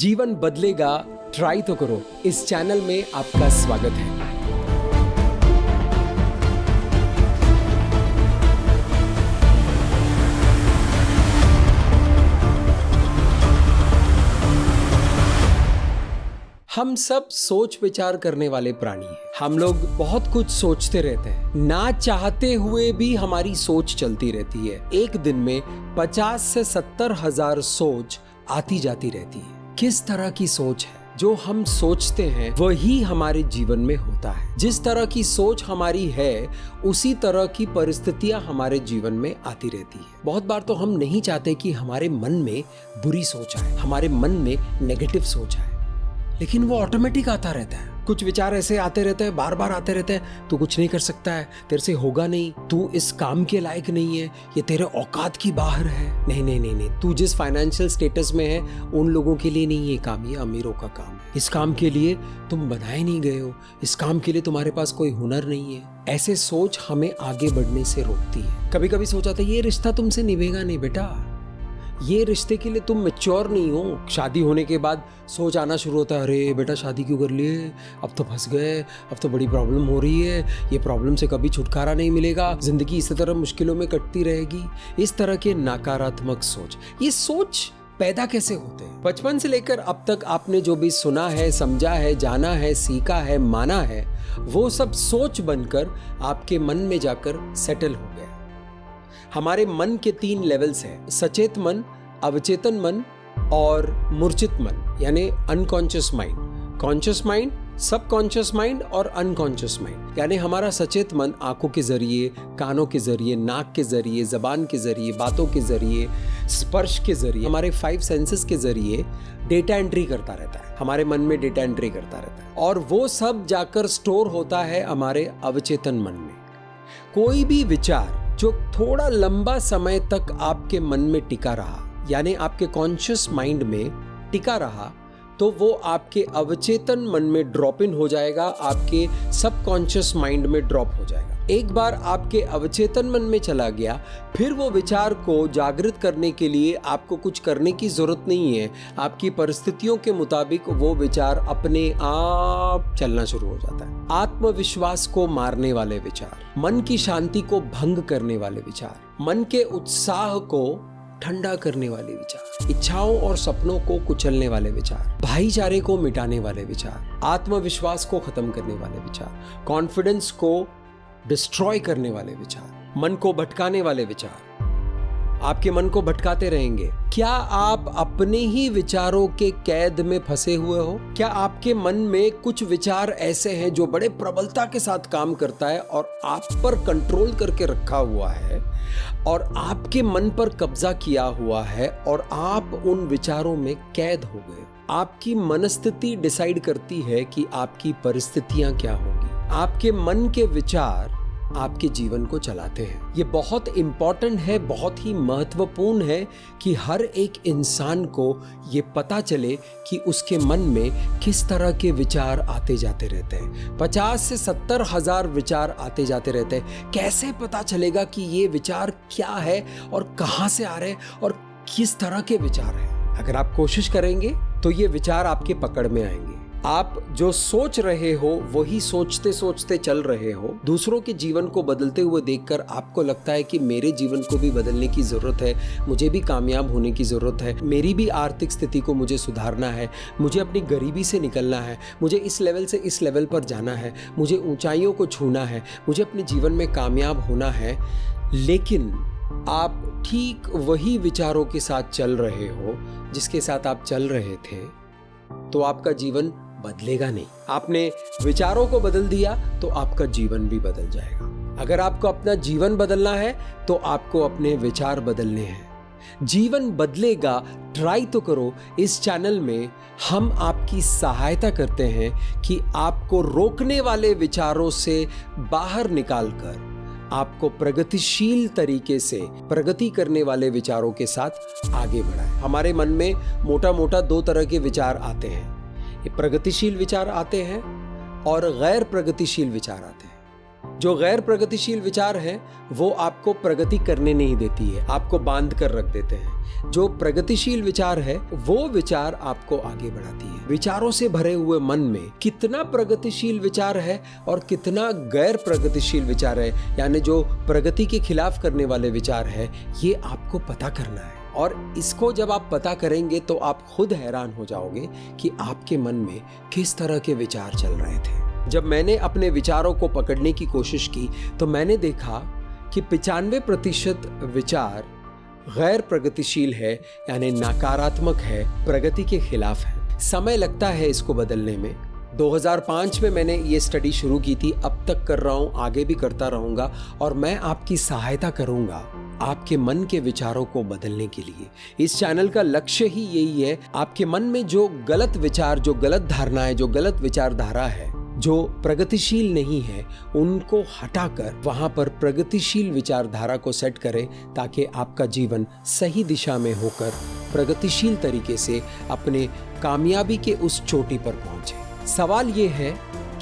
जीवन बदलेगा, ट्राई तो करो। इस चैनल में आपका स्वागत है। हम सब सोच विचार करने वाले प्राणी हैं। हम लोग बहुत कुछ सोचते रहते हैं, ना चाहते हुए भी हमारी सोच चलती रहती है। एक दिन में 50 से 70 हजार सोच आती जाती रहती है। किस तरह की सोच है? जो हम सोचते हैं वही हमारे जीवन में होता है। जिस तरह की सोच हमारी है उसी तरह की परिस्थितियां हमारे जीवन में आती रहती है। बहुत बार तो हम नहीं चाहते कि हमारे मन में बुरी सोच आए, हमारे मन में नेगेटिव सोच आए, लेकिन वो ऑटोमेटिक आता रहता है। कुछ विचार ऐसे आते रहते हैं, बार बार आते रहते हैं। तू कुछ नहीं कर सकता है, तेरे से होगा नहीं, तू इस काम के लायक नहीं है, ये तेरे औकात की बाहर है। नहीं नहीं नहीं नहीं, तू जिस फाइनेंशियल स्टेटस में है उन लोगों के लिए नहीं ये काम, ये अमीरों का काम है। इस काम के लिए तुम बनाए नहीं गए हो, इस काम के लिए तुम्हारे पास कोई हुनर नहीं है। ऐसे सोच हमें आगे बढ़ने से रोकती है। कभी कभी सोचा था ये रिश्ता तुमसे निभेगा नहीं बेटा, ये रिश्ते के लिए तुम मैच्योर नहीं हो। शादी होने के बाद सोच आना शुरू होता है, अरे बेटा शादी क्यों कर लिए, अब तो फंस गए, अब तो बड़ी प्रॉब्लम हो रही है, ये प्रॉब्लम से कभी छुटकारा नहीं मिलेगा, जिंदगी इसी तरह मुश्किलों में कटती रहेगी। इस तरह के नकारात्मक सोच, ये सोच पैदा कैसे होते हैं? बचपन से लेकर अब तक आपने जो भी सुना है, समझा है, जाना है, सीखा है, माना है, वो सब सोच बनकर आपके मन में जाकर सेटल हो गया। हमारे मन के 3 लेवल्स हैं, सचेत मन, अवचेतन मन और मूर्छित मन, यानी unconscious mind. Conscious mind, subconscious mind और अनकॉन्शियस माइंड। यानी हमारा सचेत मन आंखों के जरिए, कानों के जरिए, नाक के जरिए, जबान के जरिए, बातों के जरिए, स्पर्श के जरिए, हमारे 5 सेंसेस के जरिए डेटा एंट्री करता रहता है। हमारे मन में डेटा एंट्री करता रहता है और वो सब जाकर स्टोर होता है हमारे अवचेतन मन में। कोई भी विचार जो थोड़ा लंबा समय तक आपके मन में टिका रहा, यानी आपके कॉन्शियस माइंड में टिका रहा, तो वो आपके अवचेतन मन में ड्रॉप इन हो जाएगा, आपके सबकॉन्शियस माइंड में ड्रॉप हो जाएगा। एक बार आपके अवचेतन मन में चला गया, फिर वो विचार को जागृत करने के लिए आपको कुछ करने की जरूरत नहीं है। आपकी परिस्थितियों के मुताबिक वो विचार अपने आप चलना शुरू हो जाता है। आत्मविश्वास को मारने वाले विचार, मन की शांति को भंग करने वाले विचार, मन के उत्साह को ठंडा करने वाले विचार, इच्छाओं और सपनों को कुचलने वाले विचार, भाईचारे को मिटाने वाले विचार, आत्मविश्वास को खत्म करने वाले विचार, कॉन्फिडेंस को डिस्ट्रॉय करने वाले विचार, मन को भटकाने वाले विचार आपके मन को भटकाते रहेंगे। क्या आप अपने ही विचारों के कैद में फंसे हुए हो? क्या आपके मन में कुछ विचार ऐसे हैं जो बड़े प्रबलता के साथ काम करता है और आप पर कंट्रोल करके रखा हुआ है और आपके मन पर कब्जा किया हुआ है और आप उन विचारों में कैद हो गए? आपकी मनस्थिति डिसाइड करती है कि आपकी परिस्थितियां क्या होंगी। आपके मन के विचार आपके जीवन को चलाते हैं। ये बहुत इंपॉर्टेंट है, बहुत ही महत्वपूर्ण है कि हर एक इंसान को ये पता चले कि उसके मन में किस तरह के विचार आते जाते रहते हैं। 50 से 70 हजार विचार आते जाते रहते हैं। कैसे पता चलेगा कि ये विचार क्या है और कहाँ से आ रहे हैं और किस तरह के विचार हैं? अगर आप कोशिश करेंगे तो ये विचार आपके पकड़ में आएंगे। आप जो सोच रहे हो वही सोचते सोचते चल रहे हो। दूसरों के जीवन को बदलते हुए देखकर आपको लगता है कि मेरे जीवन को भी बदलने की जरूरत है, मुझे भी कामयाब होने की जरूरत है, मेरी भी आर्थिक स्थिति को मुझे सुधारना है, मुझे अपनी गरीबी से निकलना है, मुझे इस लेवल से इस लेवल पर जाना है, मुझे ऊंचाइयों को छूना है, मुझे अपने जीवन में कामयाब होना है। लेकिन आप ठीक वही विचारों के साथ चल रहे हो जिसके साथ आप चल रहे थे, तो आपका जीवन बदलेगा नहीं। आपने विचारों को बदल दिया तो आपका जीवन भी बदल जाएगा। अगर आपको अपना जीवन बदलना है तो आपको अपने विचार बदलने हैं। जीवन बदलेगा, ट्राई तो करो। इस चैनल में हम आपकी सहायता करते हैं कि आपको रोकने वाले विचारों से बाहर निकालकर आपको प्रगतिशील तरीके से प्रगति करने वाले विचारों के साथ आगे बढ़ाएं। हमारे मन में मोटा मोटा 2 तरह के विचार आते हैं। ये प्रगतिशील विचार आते हैं और गैर प्रगतिशील विचार आते हैं। जो गैर प्रगतिशील विचार हैं वो आपको प्रगति करने नहीं देती है, आपको बांध कर रख देते हैं। जो प्रगतिशील विचार है वो विचार आपको आगे बढ़ाती है। विचारों से भरे हुए मन में कितना प्रगतिशील विचार है और कितना गैर प्रगतिशील विचार है, यानी जो प्रगति के खिलाफ करने वाले विचार है, ये आपको पता करना है। और इसको जब आप पता करेंगे तो आप खुद हैरान हो जाओगे कि आपके मन में किस तरह के विचार चल रहे थे। जब मैंने अपने विचारों को पकड़ने की कोशिश की तो मैंने देखा कि 95% विचार गैर प्रगतिशील है, यानी नकारात्मक है, प्रगति के खिलाफ है। समय लगता है इसको बदलने में। 2005 में मैंने ये स्टडी शुरू की थी, अब तक कर रहा हूँ, आगे भी करता रहूँगा और मैं आपकी सहायता करूँगा आपके मन के विचारों को बदलने के लिए। इस चैनल का लक्ष्य ही यही है, आपके मन में जो गलत विचार, जो गलत धारणाएं, जो गलत विचारधारा है, जो प्रगतिशील नहीं है, उनको हटाकर वहां पर प्रगतिशील विचारधारा को सेट करें, ताकि आपका जीवन सही दिशा में होकर प्रगतिशील तरीके से अपने कामयाबी के उस चोटी पर पहुंचे। सवाल ये है,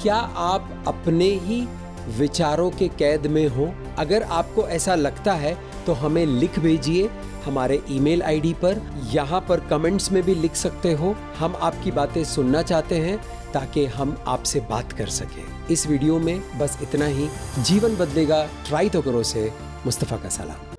क्या आप अपने ही विचारों के कैद में हो? अगर आपको ऐसा लगता है तो हमें लिख भेजिए हमारे ईमेल आईडी पर, यहाँ पर कमेंट्स में भी लिख सकते हो। हम आपकी बातें सुनना चाहते हैं ताकि हम आपसे बात कर सकें। इस वीडियो में बस इतना ही। जीवन बदलेगा, ट्राई तो करो से मुस्तफ़ा का सलाम।